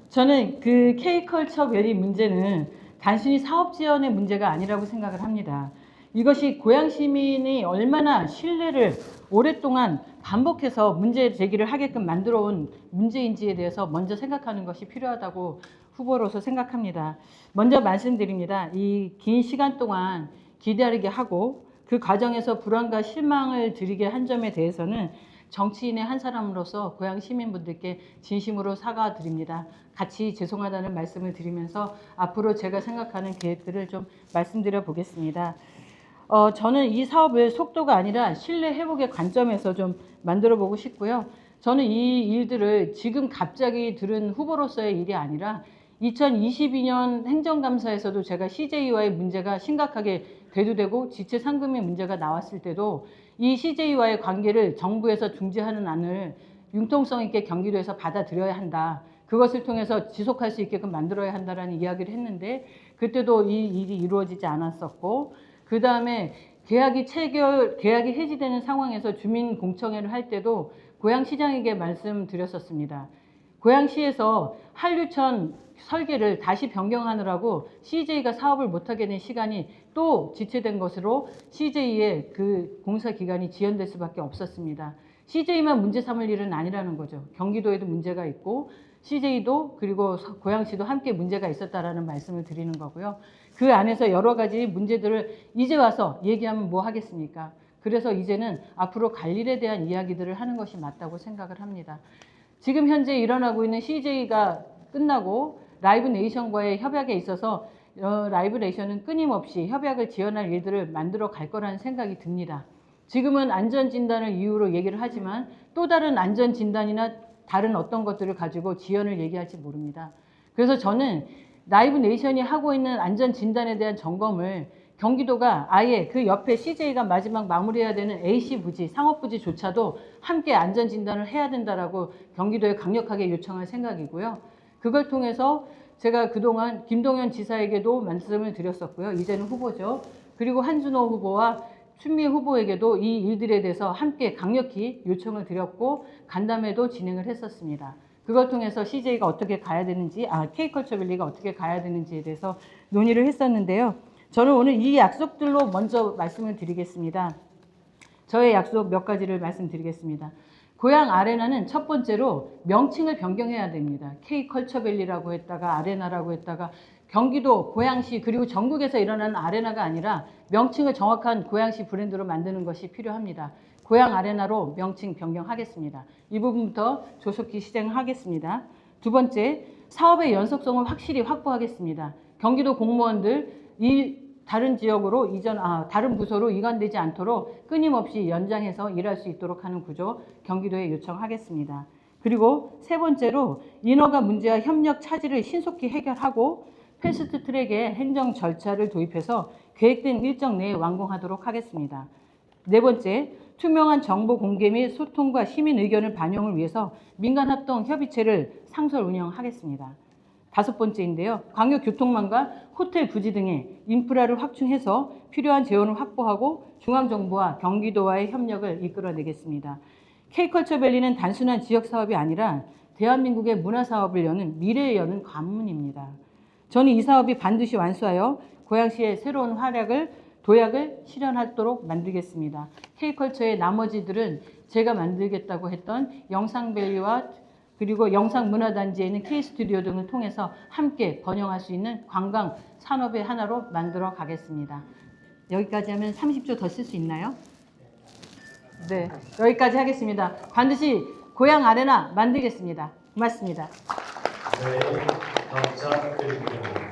저는 그 K컬처 밸리 문제는 단순히 사업 지원의 문제가 아니라고 생각을 합니다. 이것이 고양 시민이 얼마나 신뢰를 오랫동안 반복해서 문제 제기를 하게끔 만들어 온 문제인지에 대해서 먼저 생각하는 것이 필요하다고 후보로서 생각합니다. 먼저 말씀드립니다. 이 긴 시간 동안 기다리게 하고 그 과정에서 불안과 실망을 드리게 한 점에 대해서는 정치인의 한 사람으로서 고양 시민분들께 진심으로 사과드립니다. 같이 죄송하다는 말씀을 드리면서 앞으로 제가 생각하는 계획들을 좀 말씀드려 보겠습니다. 저는 이 사업을 속도가 아니라 신뢰 회복의 관점에서 좀 만들어 보고 싶고요. 저는 이 일들을 지금 갑자기 들은 후보로서의 일이 아니라 2022년 행정감사에서도 제가 CJ와의 문제가 심각하게 대두되고 지체 상금의 문제가 나왔을 때도 이 CJ와의 관계를 정부에서 중지하는 안을 융통성 있게 경기도에서 받아들여야 한다. 그것을 통해서 지속할 수 있게끔 만들어야 한다라는 이야기를 했는데 그때도 이 일이 이루어지지 않았었고 그 다음에 계약이 해지되는 상황에서 주민공청회를 할 때도 고양시장에게 말씀드렸었습니다. 고양시에서 한류천 설계를 다시 변경하느라고 CJ가 사업을 못하게 된 시간이 또 지체된 것으로 CJ의 그 공사 기간이 지연될 수밖에 없었습니다. CJ만 문제 삼을 일은 아니라는 거죠. 경기도에도 문제가 있고 CJ도 그리고 고양시도 함께 문제가 있었다라는 말씀을 드리는 거고요. 그 안에서 여러 가지 문제들을 이제 와서 얘기하면 뭐 하겠습니까? 그래서 이제는 앞으로 갈 일에 대한 이야기들을 하는 것이 맞다고 생각을 합니다. 지금 현재 일어나고 있는 CJ가 끝나고 라이브 네이션과의 협약에 있어서 라이브 네이션은 끊임없이 협약을 지연할 일들을 만들어 갈 거라는 생각이 듭니다. 지금은 안전진단을 이유로 얘기를 하지만 또 다른 안전진단이나 다른 어떤 것들을 가지고 지연을 얘기할지 모릅니다. 그래서 저는 라이브 네이션이 하고 있는 안전진단에 대한 점검을 경기도가 아예 그 옆에 CJ가 마지막 마무리해야 되는 AC 부지, 상업 부지조차도 함께 안전진단을 해야 된다라고 경기도에 강력하게 요청할 생각이고요. 그걸 통해서 제가 그동안 김동연 지사에게도 말씀을 드렸었고요. 이제는 후보죠. 그리고 한준호 후보와 추미애 후보에게도 이 일들에 대해서 함께 강력히 요청을 드렸고 간담회도 진행을 했었습니다. 그걸 통해서 CJ가 어떻게 가야 되는지, K컬처 밸리가 어떻게 가야 되는지에 대해서 논의를 했었는데요. 저는 오늘 이 약속들로 먼저 말씀을 드리겠습니다. 저의 약속 몇 가지를 말씀드리겠습니다. 고양 아레나는 첫 번째로 명칭을 변경해야 됩니다. K컬처밸리라고 했다가 아레나라고 했다가 경기도, 고양시 그리고 전국에서 일어나는 아레나가 아니라 명칭을 정확한 고양시 브랜드로 만드는 것이 필요합니다. 고양 아레나로 명칭 변경하겠습니다. 이 부분부터 조속히 시행하겠습니다. 두 번째, 사업의 연속성을 확실히 확보하겠습니다. 경기도 공무원들 다른 지역으로 다른 부서로 이관되지 않도록 끊임없이 연장해서 일할 수 있도록 하는 구조 경기도에 요청하겠습니다. 그리고 세 번째로 인허가 문제와 협력 차질을 신속히 해결하고 패스트 트랙의 행정 절차를 도입해서 계획된 일정 내에 완공하도록 하겠습니다. 네 번째, 투명한 정보 공개 및 소통과 시민 의견을 반영을 위해서 민간합동 협의체를 상설 운영하겠습니다. 다섯 번째인데요. 광역교통망과 호텔 부지 등의 인프라를 확충해서 필요한 재원을 확보하고 중앙정부와 경기도와의 협력을 이끌어내겠습니다. K컬처밸리는 단순한 지역사업이 아니라 대한민국의 문화사업을 여는 미래에 여는 관문입니다. 저는 이 사업이 반드시 완수하여 고양시의 새로운 도약을 실현하도록 만들겠습니다. K컬처의 나머지들은 제가 만들겠다고 했던 영상밸리와 그리고 영상문화단지에 있는 K스튜디오 등을 통해서 함께 번영할 수 있는 관광 산업의 하나로 만들어 가겠습니다. 여기까지 하면 30초 더 쓸 수 있나요? 네, 여기까지 하겠습니다. 반드시 고양 아레나 만들겠습니다. 고맙습니다. 네, 답변 드리겠습니다.